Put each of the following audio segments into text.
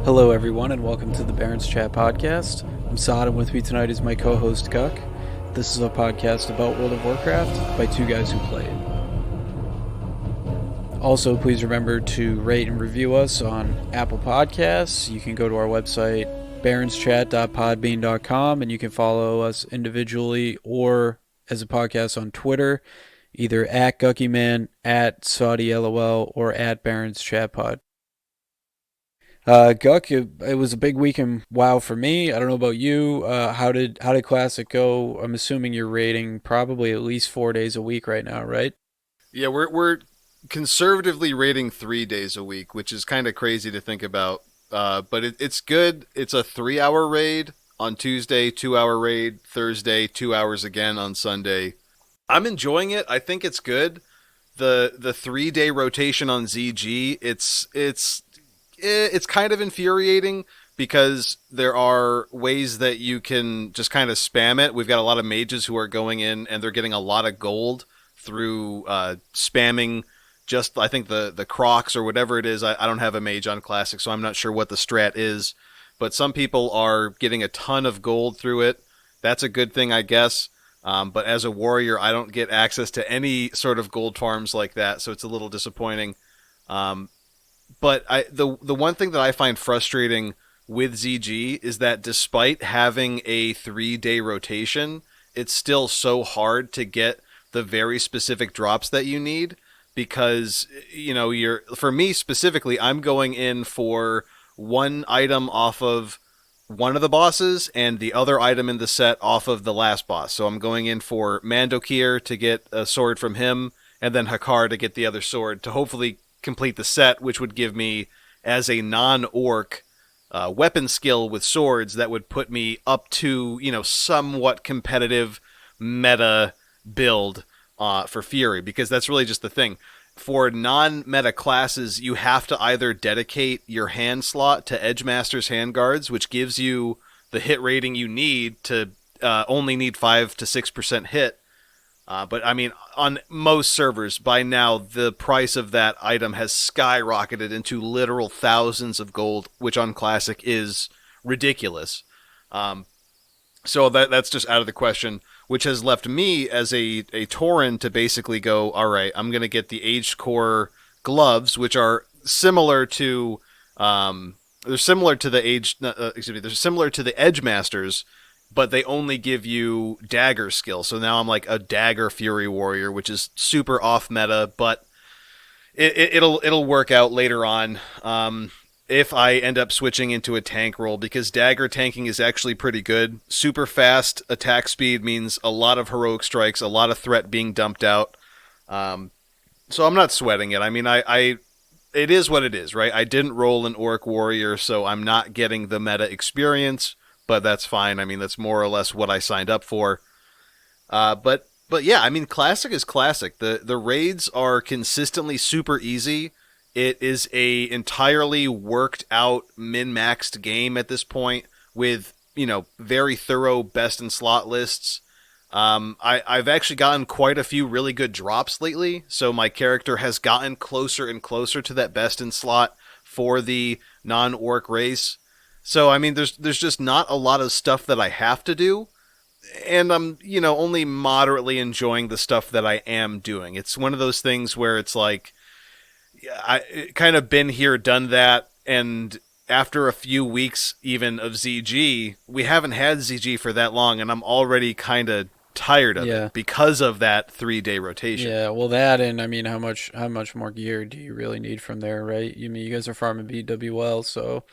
Hello, everyone, and welcome to the Barrens Chat podcast. I'm Sod, and with me tonight is my co-host Guck. This is a podcast about World of Warcraft by two guys who play it. Also, please remember to rate and review us on Apple Podcasts. You can go to our website, baronschat.podbean.com, and you can follow us individually or as a podcast on Twitter, either at GuckyMan, at SaudyLOL, or at BarrensChatPod. Guck, it was a big week in WoW for me. I don't know about you. How did Classic go? I'm assuming you're rating probably at least 4 days a week right now, right? Yeah, we're conservatively rating 3 days a week, which is kind of crazy to think about. But it's good. It's a 3-hour raid on Tuesday, 2-hour raid Thursday, 2 hours again on Sunday. I'm enjoying it. I think it's good. The 3-day rotation on ZG, it's kind of infuriating because there are ways that you can just kind of spam it. We've got a lot of mages who are going in and they're getting a lot of gold through spamming just, I think, the Crocs or whatever it is. I don't have a mage on Classic, so I'm not sure what the strat is. But some people are getting a ton of gold through it. That's a good thing, I guess. But as a warrior, I don't get access to any sort of gold farms like that, so it's a little disappointing. But the one thing that I find frustrating with ZG is that despite having a 3-day rotation, it's still so hard to get the very specific drops that you need because, for me specifically, I'm going in for one item off of one of the bosses and the other item in the set off of the last boss. So I'm going in for Mandokir to get a sword from him and then Hakar to get the other sword to hopefully complete the set, which would give me, as a non-orc, weapon skill with swords that would put me up to, somewhat competitive meta build for Fury, because that's really just the thing. For non-meta classes, you have to either dedicate your hand slot to Edgemaster's Handguards, which gives you the hit rating you need to only need 5 to 6% hit. But I mean, on most servers, by now, the price of that item has skyrocketed into literal thousands of gold, which on Classic is ridiculous. So that's just out of the question, which has left me as a Tauren to basically go, all right, I'm going to get the Aged Core gloves, which are similar to, they're similar to the Edgemasters, but they only give you dagger skill. So now I'm like a dagger fury warrior, which is super off meta, but it'll work out later on if I end up switching into a tank role, because dagger tanking is actually pretty good. Super fast attack speed means a lot of heroic strikes, a lot of threat being dumped out. So I'm not sweating it. I mean, it is what it is, right? I didn't roll an orc warrior, so I'm not getting the meta experience. But that's fine. I mean, that's more or less what I signed up for. But yeah, I mean, Classic is Classic. The raids are consistently super easy. It is a entirely worked out min-maxed game at this point with, very thorough best in slot lists. I've actually gotten quite a few really good drops lately, so my character has gotten closer and closer to that best in slot for the non-orc race. So, I mean, there's just not a lot of stuff that I have to do, and I'm, only moderately enjoying the stuff that I am doing. It's one of those things where it's like, I kind of been here, done that, and after a few weeks even of ZG, we haven't had ZG for that long, and I'm already kind of tired of it because of that 3-day rotation. Yeah, well, that, and I mean, how much more gear do you really need from there, right? You mean, you guys are farming BWL, so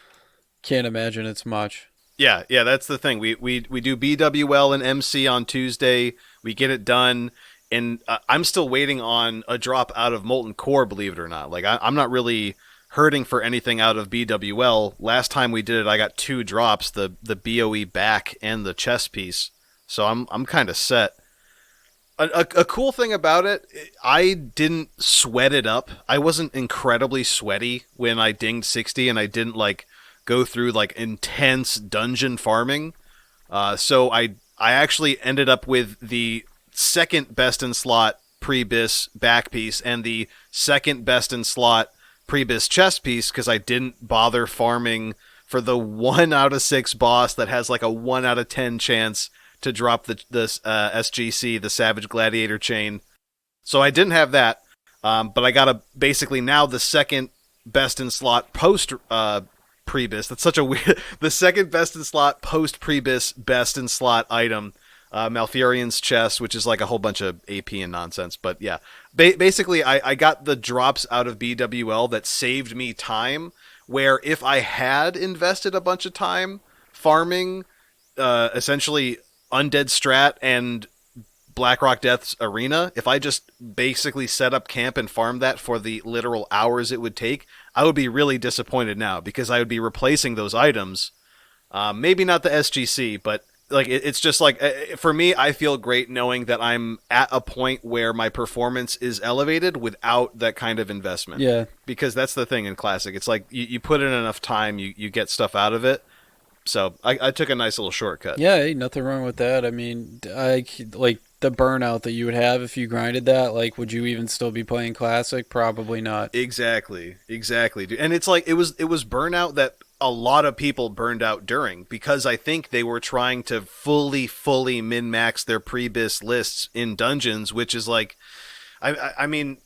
can't imagine it's much. Yeah, that's the thing. We do BWL and MC on Tuesday. We get it done, and I'm still waiting on a drop out of Molten Core, believe it or not. Like, I'm not really hurting for anything out of BWL. Last time we did it, I got 2 drops, the BOE back and the chess piece. So I'm kind of set. A cool thing about it, I didn't sweat it up. I wasn't incredibly sweaty when I dinged 60, and I didn't, go through intense dungeon farming. So I actually ended up with the second best in slot pre-bis back piece and the second best in slot pre-bis chest piece because I didn't bother farming for the 1 out of 6 boss that has like a 1 out of 10 chance to drop this SGC, the Savage Gladiator Chain. So I didn't have that, but I got basically now the second best in slot post Prebis. That's such a weird. The second best in slot post Prebis best in slot item, Malfurion's chest, which is like a whole bunch of AP and nonsense. But yeah, basically I got the drops out of BWL that saved me time. Where if I had invested a bunch of time farming, essentially Undead Strat and Blackrock Death's arena, if I just basically set up camp and farm that for the literal hours it would take, I would be really disappointed now because I would be replacing those items. Maybe not the SGC, but like it's just like for me, I feel great knowing that I'm at a point where my performance is elevated without that kind of investment. Yeah. Because that's the thing in Classic. It's like you put in enough time, you get stuff out of it. So I took a nice little shortcut. Yeah, ain't nothing wrong with that. I mean, like the burnout that you would have if you grinded that, like would you even still be playing Classic? Probably not. Exactly, dude. And it's like it was burnout that a lot of people burned out during because I think they were trying to fully min max their pre-bis lists in dungeons, which is like, I mean,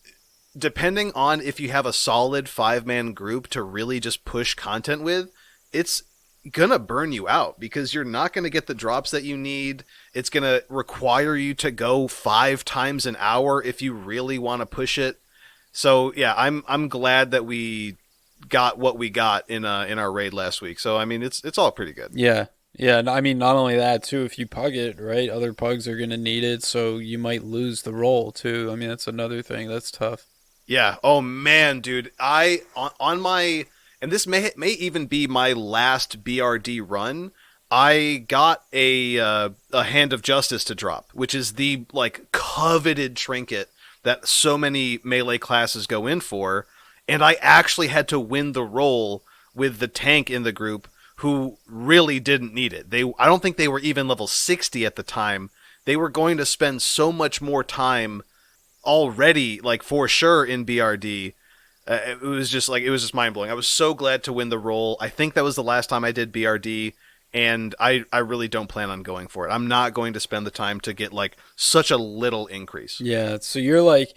depending on if you have a solid 5-man group to really just push content with, it's gonna burn you out because you're not gonna get the drops that you need. It's gonna require you to go 5 times an hour if you really want to push it. So yeah, I'm glad that we got what we got in our raid last week. So I mean, it's all pretty good. Yeah. Yeah, I mean, not only that, too, if you pug it, right, other pugs are going to need it, so you might lose the roll, too. I mean, that's another thing. That's tough. Yeah. Oh man, dude. I on my and this may even be my last BRD run. I got a Hand of Justice to drop, which is the like coveted trinket that so many melee classes go in for, and I actually had to win the roll with the tank in the group who really didn't need it. I don't think they were even level 60 at the time. They were going to spend so much more time already, like for sure in BRD. It was just mind blowing. I was so glad to win the role. I think that was the last time I did BRD, and I really don't plan on going for it. I'm not going to spend the time to get like such a little increase. Yeah, so you're like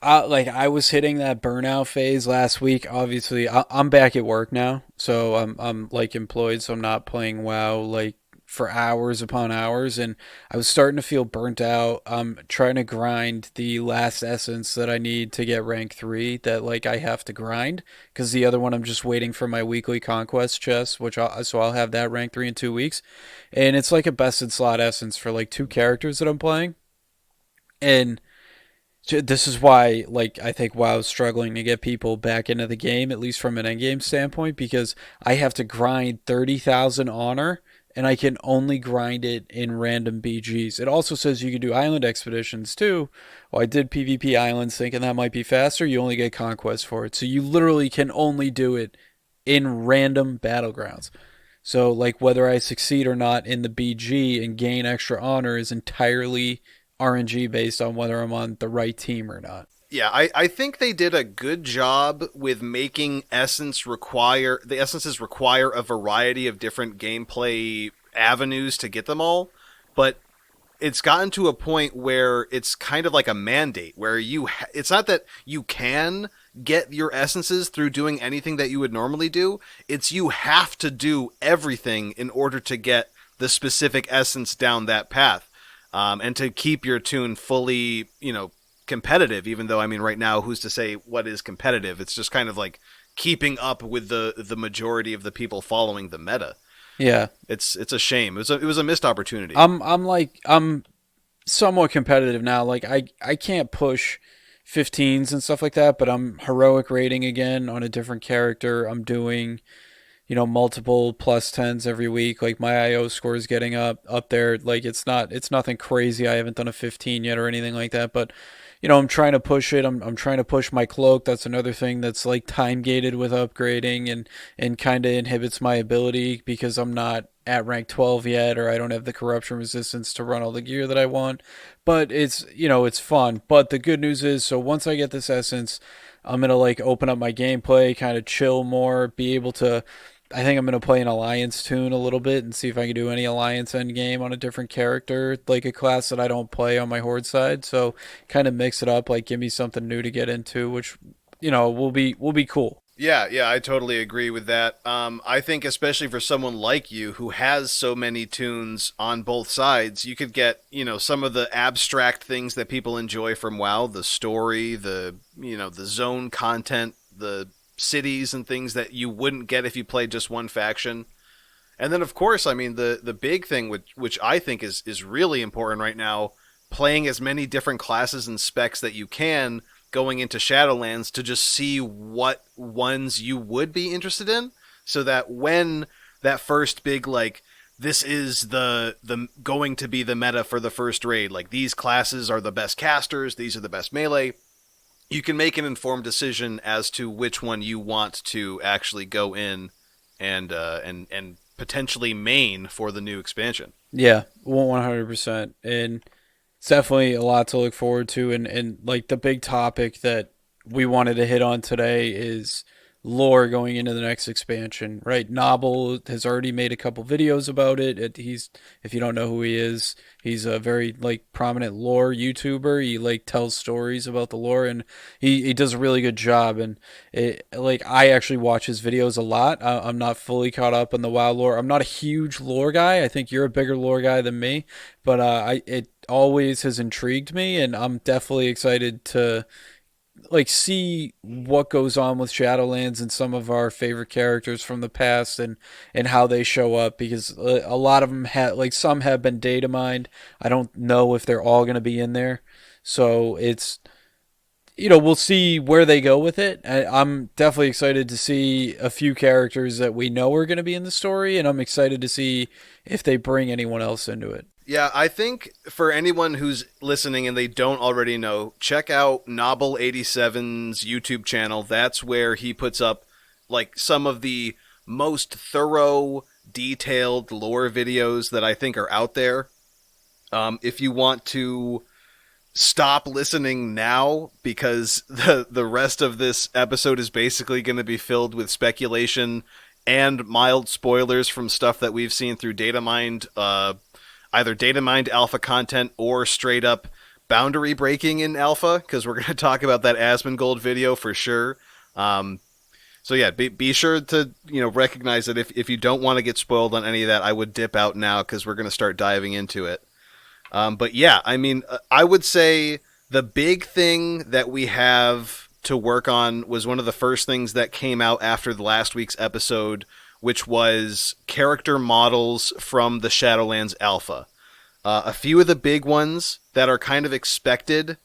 I was hitting that burnout phase last week. Obviously, I'm back at work now, so I'm like employed, so I'm not playing WoW like for hours upon hours, and I was starting to feel burnt out. I'm trying to grind the last essence that I need to get rank 3 that like I have to grind because the other one I'm just waiting for my weekly conquest chest, so I'll have that rank 3 in 2 weeks, and it's like a best in slot essence for like 2 characters that I'm playing, and this is why, like, I think WoW's struggling to get people back into the game, at least from an endgame standpoint, because I have to grind 30,000 honor, and I can only grind it in random BGs. It also says you can do island expeditions too. Well, I did PvP islands thinking that might be faster. You only get conquest for it, so you literally can only do it in random battlegrounds. So, like, whether I succeed or not in the BG and gain extra honor is entirely RNG based on whether I'm on the right team or not. Yeah, I think they did a good job with making the essences require a variety of different gameplay avenues to get them all, but it's gotten to a point where it's kind of like a mandate where it's not that you can get your essences through doing anything that you would normally do, it's you have to do everything in order to get the specific essence down that path. And to keep your tune fully, competitive, even though, I mean, right now, who's to say what is competitive? It's just kind of like keeping up with the majority of the people following the meta. Yeah. It's a shame. It was a missed opportunity. I'm somewhat competitive now. Like I can't push 15s and stuff like that, but I'm heroic rating again on a different character. I'm doing multiple plus 10s every week. Like my IO score is getting up there. Like it's nothing crazy. I haven't done a 15 yet or anything like that, but I'm trying to push it. I'm trying to push my cloak. That's another thing that's like time gated with upgrading and kind of inhibits my ability because I'm not at rank 12 yet, or I don't have the corruption resistance to run all the gear that I want. But it's fun. But the good news is, so once I get this essence, I'm going to like open up my gameplay, kind of chill more, be able to I think I'm gonna play an alliance tune a little bit and see if I can do any alliance end game on a different character, like a class that I don't play on my horde side. So kind of mix it up, like give me something new to get into, which will be cool. Yeah, yeah, I totally agree with that. I think especially for someone like you who has so many tunes on both sides, you could get, some of the abstract things that people enjoy from WoW, the story, the zone content, the cities and things that you wouldn't get if you played just one faction. And then of course, I mean the big thing which I think is really important right now, playing as many different classes and specs that you can going into Shadowlands to just see what ones you would be interested in, so that when that first big like this is the going to be the meta for the first raid, like these classes are the best casters, these are the best melee, you can make an informed decision as to which one you want to actually go in and potentially main for the new expansion. Yeah, 100%. And it's definitely a lot to look forward to. And like the big topic that we wanted to hit on today is lore going into the next expansion, right? Novel has already made a couple videos about it. He's, if you don't know who he is, he's a very like prominent lore YouTuber. He like tells stories about the lore, and he does a really good job. And like I actually watch his videos a lot. I'm not fully caught up on the WoW lore. I'm not a huge lore guy. I think you're a bigger lore guy than me, but I it always has intrigued me, and I'm definitely excited to like see what goes on with Shadowlands and some of our favorite characters from the past, and how they show up, because a lot of them have, like, some have been data mined. I don't know if they're all going to be in there, so it's, we'll see where they go with it. I'm definitely excited to see a few characters that we know are going to be in the story, and I'm excited to see if they bring anyone else into it. Yeah, I think for anyone who's listening and they don't already know, check out Nobble87's YouTube channel. That's where he puts up like some of the most thorough, detailed lore videos that I think are out there. If you want to stop listening now, because the rest of this episode is basically going to be filled with speculation and mild spoilers from stuff that we've seen through datamined, either datamined alpha content or straight up boundary breaking in alpha, because we're going to talk about that Asmongold video for sure. So yeah, be sure to recognize that if you don't want to get spoiled on any of that, I would dip out now, because we're going to start diving into it. But yeah, I mean, I would say the big thing that we have to work on was one of the first things that came out after the last week's episode, which was character models from the Shadowlands Alpha. A few of the big ones that are kind of expected.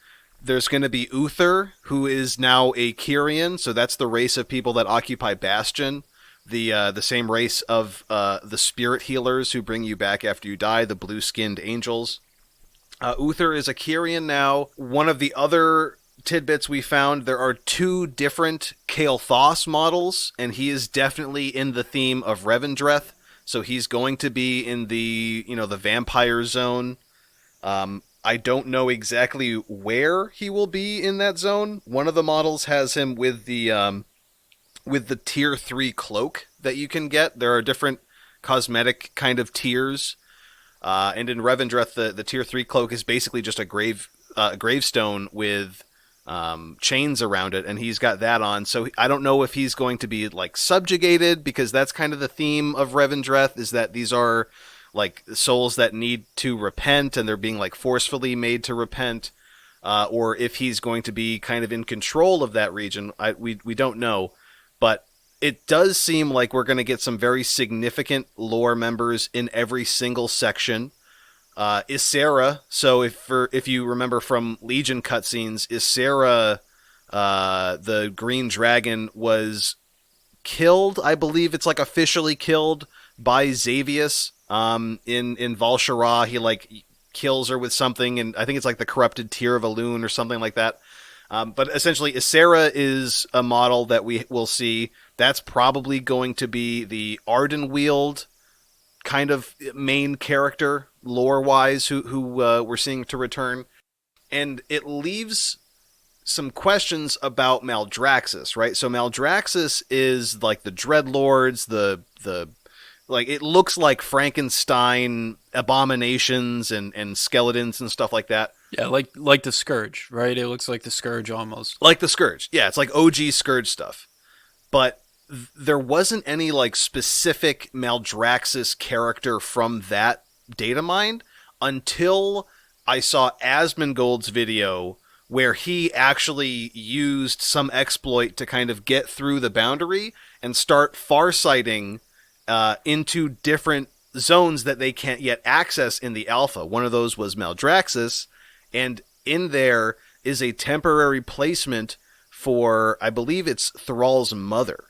There's going to be Uther, who is now a Kyrian, so that's the race of people that occupy Bastion. The same race of the spirit healers who bring you back after you die, the blue-skinned angels. Uther is a Kyrian now. One of the other tidbits we found, there are two different Kael'thas models, and he is definitely in the theme of Revendreth, so he's going to be in the vampire zone. I don't know exactly where he will be in that zone. One of the models has him with the tier 3 cloak that you can get. There are different cosmetic kind of tiers. And in Revendreth, the tier 3 cloak is basically just a gravestone with chains around it, and he's got that on. So I don't know if he's going to be like subjugated, because that's kind of the theme of Revendreth, is that these are like souls that need to repent, and they're being like forcefully made to repent, or if he's going to be kind of in control of that region. We don't know, but it does seem like we're going to get some very significant lore members in every single section. Ysera, so if you remember from Legion cutscenes, Ysera, the Green Dragon, was killed. I believe it's like officially killed by Xavius. In Val'sharah, he like kills her with something, and I think it's like the corrupted tear of Elune or something like that. But essentially, Ysera is a model that we will see. That's probably going to be the Ardenweald kind of main character, lore-wise, who we're seeing to return. And it leaves some questions about Maljaraxxus, right? So Maljaraxxus is like the dreadlords, the like it looks like Frankenstein abominations and skeletons and stuff like that. Yeah, like the Scourge, right? It looks like the Scourge almost. Like the Scourge. Yeah, it's like OG Scourge stuff. But there wasn't any like specific Maldraxxus character from that data mine until I saw Asmongold's video where he actually used some exploit to kind of get through the boundary and start farsighting into different zones that they can't yet access in the alpha. One of those was Maldraxxus, and in there is a temporary placement for, I believe it's Thrall's mother.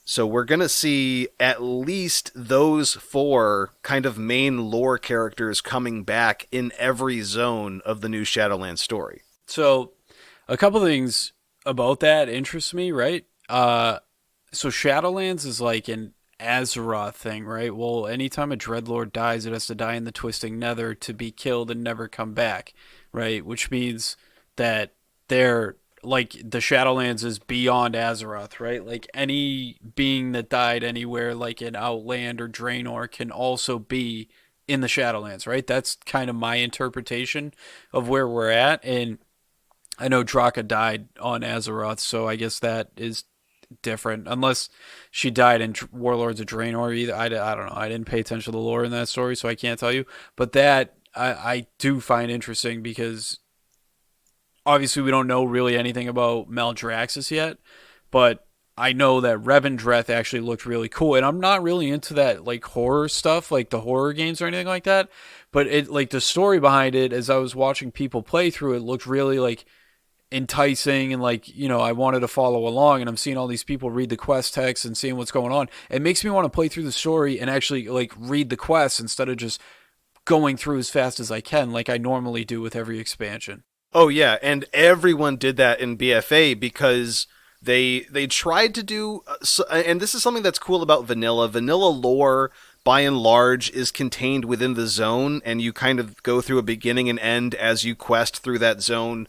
So we're going to see at least those four kind of main lore characters coming back in every zone of the new Shadowlands story. So, a couple things about that interests me, right? So Shadowlands is like an Azeroth thing, right? Well, anytime a Dreadlord dies, it has to die in the Twisting Nether to be killed and never come back, right? Which means that they're like the Shadowlands is beyond Azeroth, right? Like any being that died anywhere, like in Outland or Draenor, can also be in the Shadowlands, right? That's kind of my interpretation of where we're at, and I know Draka died on Azeroth, so I guess that is different. Unless she died in Warlords of Draenor, either I don't know. I didn't pay attention to the lore in that story, so I can't tell you. But that I do find interesting because obviously we don't know really anything about Maldraxxus yet, but I know that Revendreth actually looked really cool, and I'm not really into that like horror stuff, like the horror games or anything like that. But it like the story behind it, as I was watching people play through it, looked really like enticing and like I wanted to follow along, and I'm seeing all these people read the quest text and seeing what's going on. It makes me want to play through the story and actually like read the quests instead of just going through as fast as I can like I normally do with every expansion. Oh yeah, and everyone did that in BFA because they tried to do and this is something that's cool about vanilla. Vanilla lore by and large is contained within the zone, and you kind of go through a beginning and end as you quest through that zone.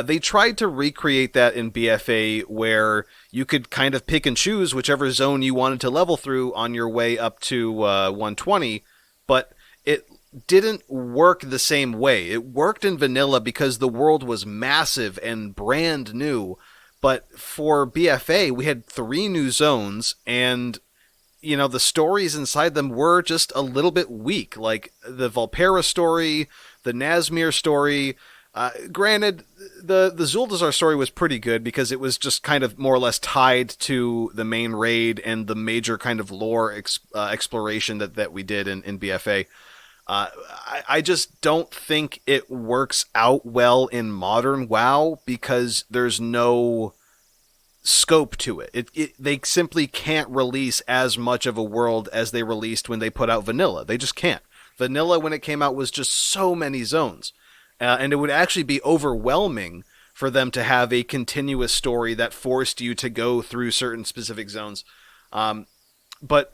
They tried to recreate that in BFA where you could kind of pick and choose whichever zone you wanted to level through on your way up to 120, but it didn't work the same way. It worked in vanilla because the world was massive and brand new, but for BFA we had 3 new zones, and the stories inside them were just a little bit weak. Like the Valpera story, the Nazmir story. Granted, the Zuldazar story was pretty good because it was just kind of more or less tied to the main raid and the major kind of lore exploration that we did in BFA. I just don't think it works out well in modern WoW because there's no scope to it. They simply can't release as much of a world as they released when they put out Vanilla. They just can't. Vanilla, when it came out, was just so many zones. And it would actually be overwhelming for them to have a continuous story that forced you to go through certain specific zones. But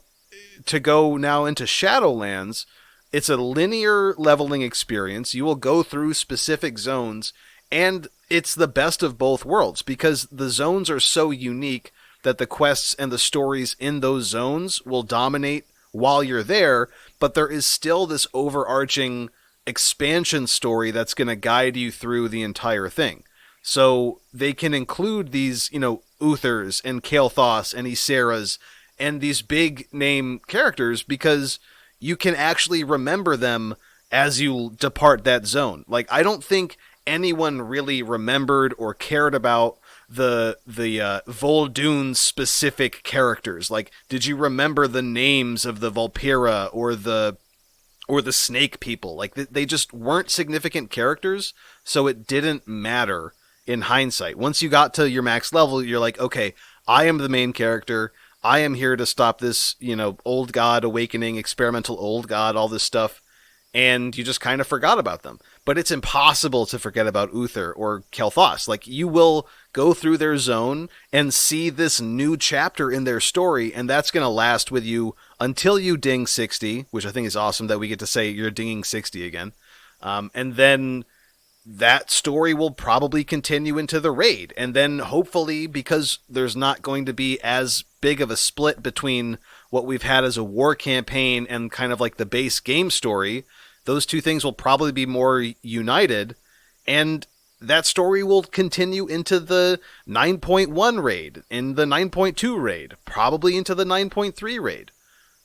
to go now into Shadowlands, it's a linear leveling experience. You will go through specific zones, and it's the best of both worlds because the zones are so unique that the quests and the stories in those zones will dominate while you're there, but there is still this overarching expansion story that's going to guide you through the entire thing. So they can include these, Uthers and Kael'thas and Yseras and these big name characters because you can actually remember them as you depart that zone. Like, I don't think anyone really remembered or cared about the Vol'dun specific characters. Like, did you remember the names of the Valpera or the snake people? Like, they just weren't significant characters, so it didn't matter in hindsight. Once you got to your max level, you're like, okay, I am the main character. I am here to stop this, old god awakening, experimental old god, all this stuff. And you just kind of forgot about them. But it's impossible to forget about Uther or Kael'thas. Like, you will go through their zone and see this new chapter in their story, and that's going to last with you until you ding 60, which I think is awesome that we get to say you're dinging 60 again. And then that story will probably continue into the raid. And then hopefully, because there's not going to be as big of a split between what we've had as a war campaign and kind of like the base game story, those two things will probably be more united. And that story will continue into the 9.1 raid, in the 9.2 raid, probably into the 9.3 raid.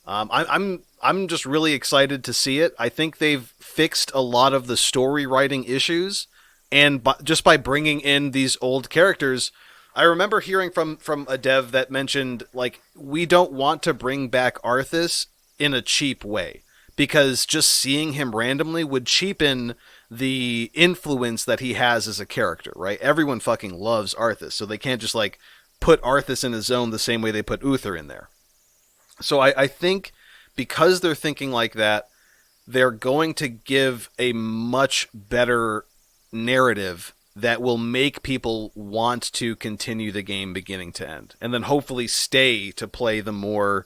I'm just really excited to see it. I think they've fixed a lot of the story writing issues, and just by bringing in these old characters, I remember hearing from a dev that mentioned like we don't want to bring back Arthas in a cheap way because just seeing him randomly would cheapen the influence that he has as a character, right? Everyone fucking loves Arthas, so they can't just like put Arthas in a zone the same way they put Uther in there. So I think because they're thinking like that, they're going to give a much better narrative that will make people want to continue the game beginning to end. And then hopefully stay to play the more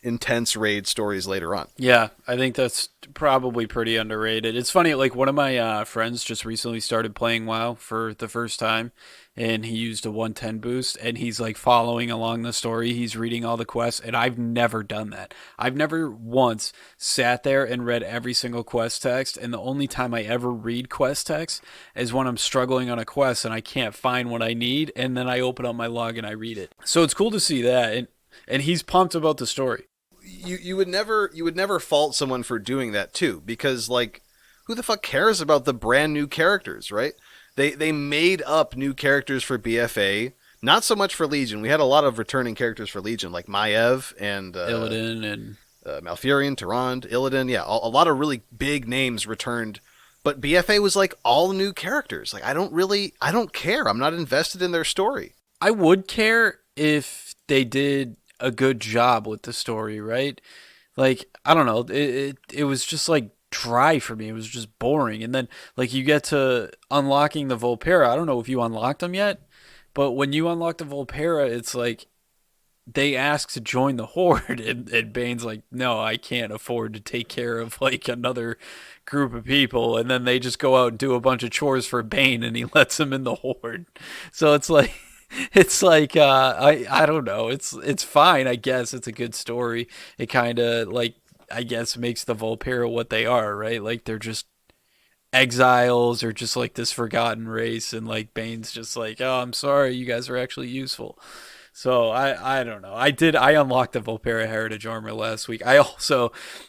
intense raid stories later on. Yeah, I think that's probably pretty underrated. It's funny, like one of my friends just recently started playing WoW for the first time, and he used a 110 boost, and he's like following along the story. He's reading all the quests, and I've never done that. I've never once sat there and read every single quest text, and the only time I ever read quest text is when I'm struggling on a quest and I can't find what I need, and then I open up my log and I read it. So it's cool to see that, and he's pumped about the story. You would never fault someone for doing that too, because like who the fuck cares about the brand new characters, right? They made up new characters for BFA, not so much for Legion. We had a lot of returning characters for Legion, like Maiev and Illidan and Malfurion, Tyrande, Illidan. Yeah, a lot of really big names returned. But BFA was like all new characters. Like I don't care. I'm not invested in their story. I would care if they did a good job with the story, right? Like I don't know, it was just like dry for me. It was just boring. And then like you get to unlocking the Volpera. I don't know if you unlocked them yet, but when you unlock the Volpera, it's like they ask to join the Horde, and Bane's like, no, I can't afford to take care of like another group of people, and then they just go out and do a bunch of chores for Bane, and he lets him in the Horde. So it's like I don't know. It's fine, I guess. It's a good story. It kind of like I guess makes the Volpera what they are, right? Like they're just exiles or just like this forgotten race, and like Bane's just like, oh, I'm sorry, you guys are actually useful. So I don't know. I unlocked the Volpera Heritage armor last week. I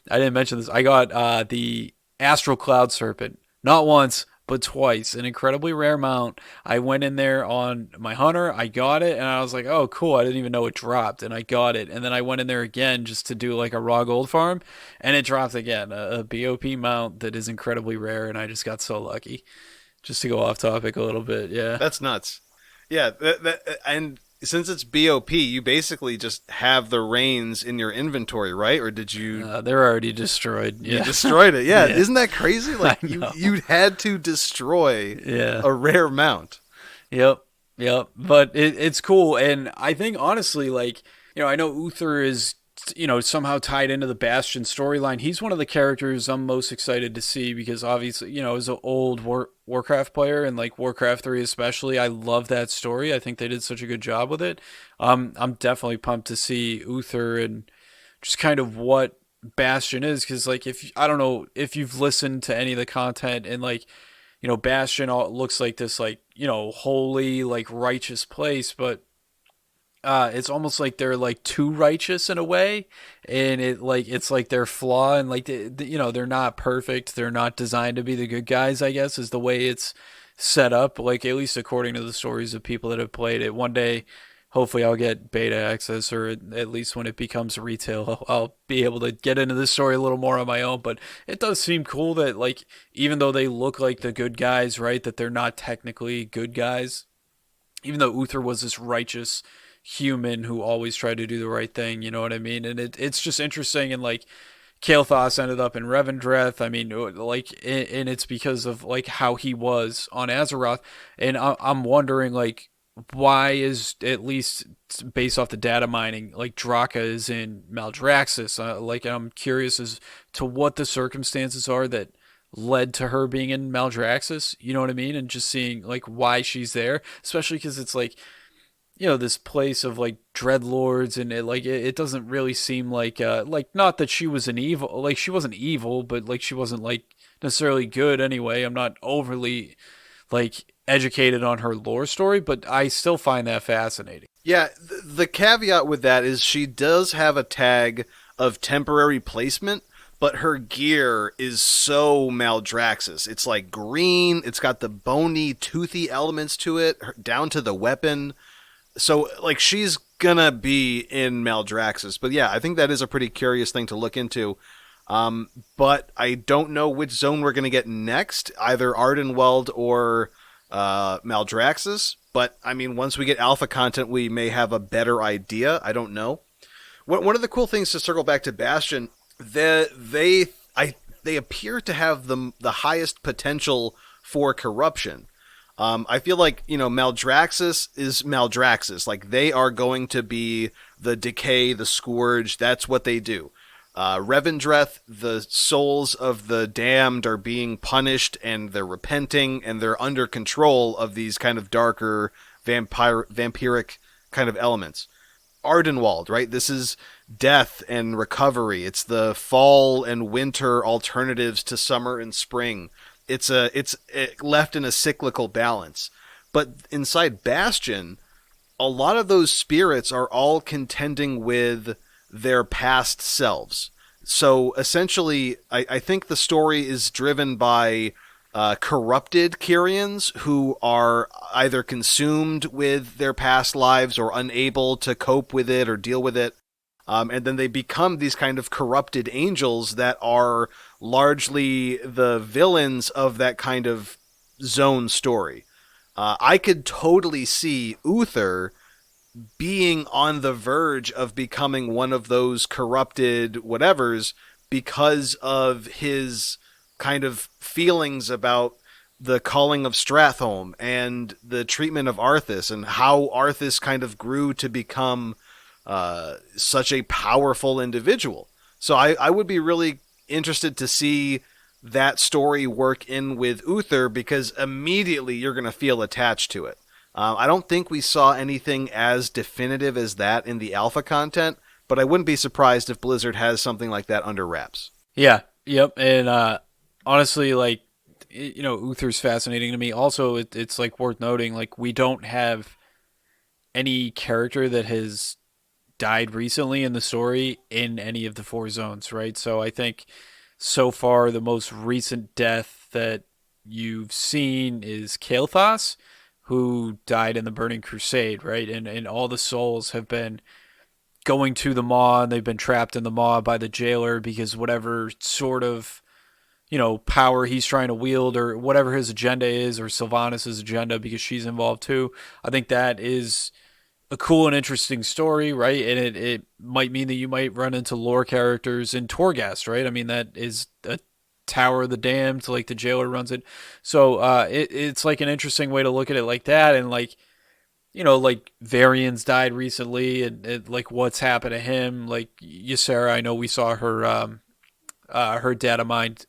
didn't mention this. I got the Astral Cloud Serpent not once but twice, an incredibly rare mount. I went in there on my hunter, I got it, and I was like, oh cool, I didn't even know it dropped, and I got it, and then I went in there again just to do like a raw gold farm, and it dropped again, a BOP mount that is incredibly rare, and I just got so lucky. Just to go off topic a little bit, yeah. That's nuts. Yeah, and since it's BOP, you basically just have the reins in your inventory, right? Or did you? They're already destroyed. You Yeah, destroyed it. Yeah, yeah. isn't that crazy? I Like you know. you had to destroy Yeah. a rare mount. Yep. Yep. But it's cool, and I think honestly, like I know Uther is somehow tied into the Bastion storyline. He's one of the characters I'm most excited to see because obviously as an old Warcraft player and like Warcraft 3 especially, I love that story. I think they did such a good job with it. I'm definitely pumped to see Uther and just kind of what Bastion is because like if I don't know if you've listened to any of the content and like Bastion looks like this like holy like righteous place, but it's almost like they're like too righteous in a way, and it's like their flaw, and like they're not perfect, they're not designed to be the good guys. I guess is the way it's set up. Like at least according to the stories of people that have played it. One day, hopefully, I'll get beta access, or at least when it becomes retail, I'll be able to get into this story a little more on my own. But it does seem cool that like even though they look like the good guys, right, that they're not technically good guys. Even though Uther was this righteous human who always tried to do the right thing, you know what I mean? And it's just interesting, and like Kael'thas ended up in Revendreth. I mean, like, and it's because of like how he was on Azeroth, and I'm wondering like why is at least based off the data mining like Draka is in Maljaraxxus. Like I'm curious as to what the circumstances are that led to her being in Maljaraxxus. You know what I mean? And just seeing like why she's there, especially because it's like this place of like dreadlords, and it doesn't really seem like not that she was an evil, like she wasn't evil, but like she wasn't like necessarily good anyway. I'm not overly like educated on her lore story, but I still find that fascinating. Yeah, the caveat with that is she does have a tag of temporary placement, but her gear is so Maldraxxus. It's like green, it's got the bony, toothy elements to it, down to the weapon. So, like, she's gonna be in Maldraxxus. But yeah, I think that is a pretty curious thing to look into. But I don't know which zone we're gonna get next, either Ardenweld or Maldraxxus. But I mean, once we get alpha content, we may have a better idea. I don't know. One of the cool things to circle back to Bastion, they appear to have the highest potential for corruption. I feel like Maldraxxus is Maldraxxus. Like they are going to be the decay, the scourge. That's what they do. Revendreth, the souls of the damned are being punished, and they're repenting, and they're under control of these kind of darker vampiric kind of elements. Ardenwald, right? This is death and recovery. It's the fall and winter alternatives to summer and spring. It's left in a cyclical balance. But inside Bastion, a lot of those spirits are all contending with their past selves. So essentially, I think the story is driven by corrupted Kyrians who are either consumed with their past lives or unable to cope with it or deal with it. And then they become these kind of corrupted angels that are largely the villains of that kind of zone story. I could totally see Uther being on the verge of becoming one of those corrupted whatevers because of his kind of feelings about the calling of Stratholme and the treatment of Arthas and how Arthas kind of grew to become such a powerful individual. So I would be really interested to see that story work in with Uther because immediately you're going to feel attached to it. I don't think we saw anything as definitive as that in the alpha content, but I wouldn't be surprised if Blizzard has something like that under wraps. Yeah, yep. And honestly, like Uther's fascinating to me. Also, it's like worth noting, like we don't have any character that has died recently in the story in any of the four zones, right? So I think so far the most recent death that you've seen is Kael'thas, who died in the Burning Crusade, right? And all the souls have been going to the Maw, and they've been trapped in the Maw by the jailer because whatever sort of power he's trying to wield or whatever his agenda is, or Sylvanas' agenda because she's involved too. I think that is a cool and interesting story, right? And it might mean that you might run into lore characters in Torghast, right? I mean, that is a Tower of the Damned, like the jailer runs it. So it's like an interesting way to look at it like that. And like, like Varian's died recently, and like what's happened to him. Like Ysera, I know we saw her datamined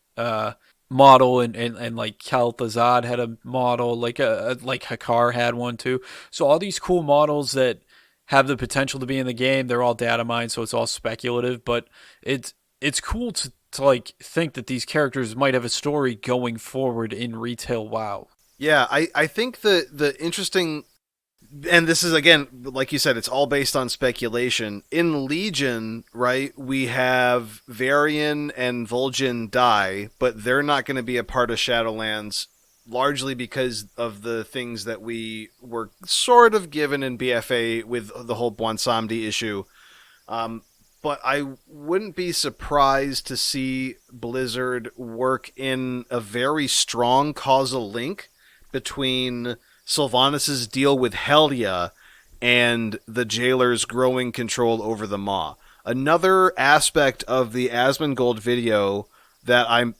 model, and like Kel'Thuzad had a model, like like Hakar had one too. So all these cool models that have the potential to be in the game, they're all data mined, so it's all speculative, but it's cool to like think that these characters might have a story going forward in retail WoW. Yeah, I think the interesting, and this is again, like you said, it's all based on speculation. In Legion, right, we have Varian and Vol'jin die, but they're not going to be a part of Shadowlands, largely because of the things that we were sort of given in BFA with the whole Bwansamdi issue. But I wouldn't be surprised to see Blizzard work in a very strong causal link between Sylvanas' deal with Helya and the jailer's growing control over the Maw. Another aspect of the Asmongold video that I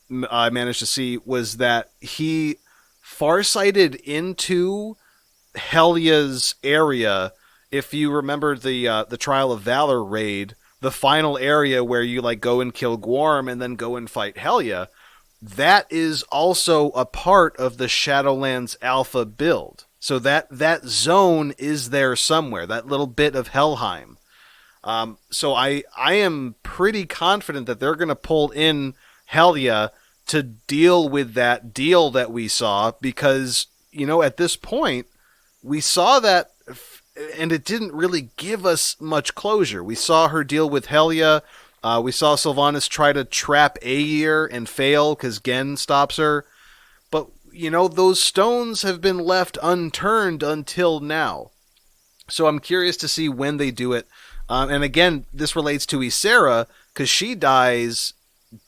managed to see was that he farsighted into Helya's area. If you remember the Trial of Valor raid, the final area where you like go and kill Gwarm and then go and fight Helya, that is also a part of the Shadowlands Alpha build. So that zone is there somewhere, that little bit of Helheim. So I am pretty confident that they're going to pull in Helya to deal with that deal that we saw, because, at this point, we saw that, and it didn't really give us much closure. We saw her deal with Helya. We saw Sylvanas try to trap Aegir and fail because Gen stops her. But, those stones have been left unturned until now. So I'm curious to see when they do it. And again, this relates to Ysera, because she dies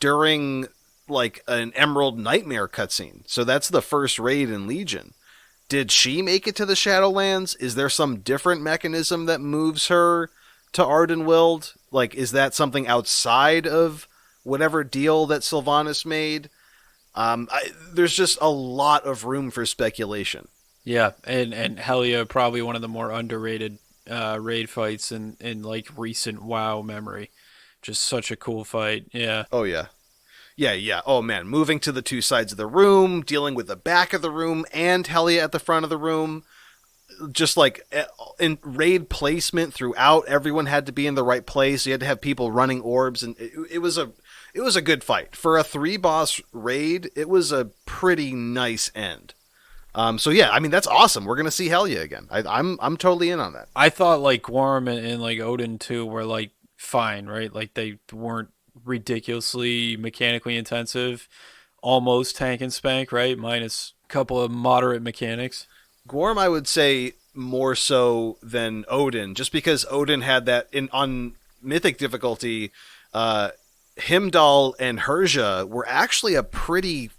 during like an Emerald Nightmare cutscene. So that's the first raid in Legion. Did she make it to the Shadowlands? Is there some different mechanism that moves her to Ardenweald? Like, is that something outside of whatever deal that Sylvanas made? There's just a lot of room for speculation. Yeah, and Helya, probably one of the more underrated raid fights in like recent WoW memory. Just such a cool fight. Yeah. Oh, yeah. Yeah. Oh, man. Moving to the two sides of the room, dealing with the back of the room and Helya at the front of the room. Just like in raid placement throughout, everyone had to be in the right place. You had to have people running orbs, and it was a good fight. For a 3-boss raid, it was a pretty nice end. So yeah, I mean, that's awesome. We're gonna see Helya again. I'm totally in on that. I thought like Gorm and like Odin too were like fine, right? Like they weren't ridiculously mechanically intensive, almost tank and spank, right? Minus a couple of moderate mechanics. Gorm, I would say more so than Odin, just because Odin had that on mythic difficulty. Himdall and Herja were actually a pretty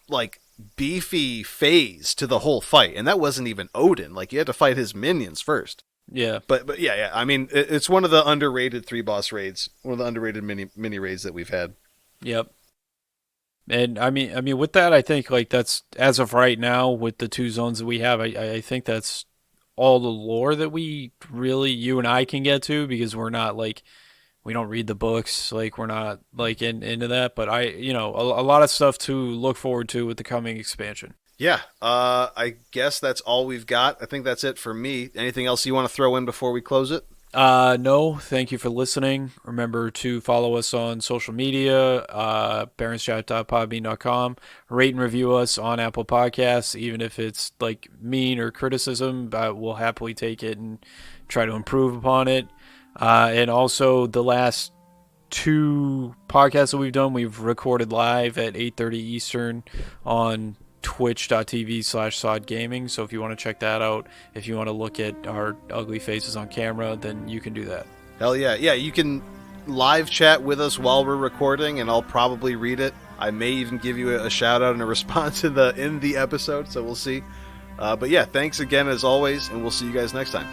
like beefy phase to the whole fight, and that wasn't even Odin. Like, you had to fight his minions first. Yeah. But yeah. I mean, it's one of the underrated 3-boss raids, one of the underrated mini raids that we've had. Yep. And I mean, with that, I think like that's as of right now with the two zones that we have. I think that's all the lore that we really you and I can get to, because we're not like we don't read the books, like we're not like into that. But a lot of stuff to look forward to with the coming expansion. Yeah, I guess that's all we've got. I think that's it for me. Anything else you want to throw in before we close it? No, thank you for listening. Remember to follow us on social media, barrenschat.podbean.com. Rate and review us on Apple Podcasts, even if it's like mean or criticism. We'll happily take it and try to improve upon it. And also the last 2 podcasts that we've done, we've recorded live at 8:30 Eastern on twitch.tv/sod gaming. So if you want to check that out, if you want to look at our ugly faces on camera, then you can do that. Hell yeah. You can live chat with us while we're recording, and I'll probably read it. I may even give you a shout out and a response in the episode, so we'll see. But yeah, thanks again as always, and we'll see you guys next time.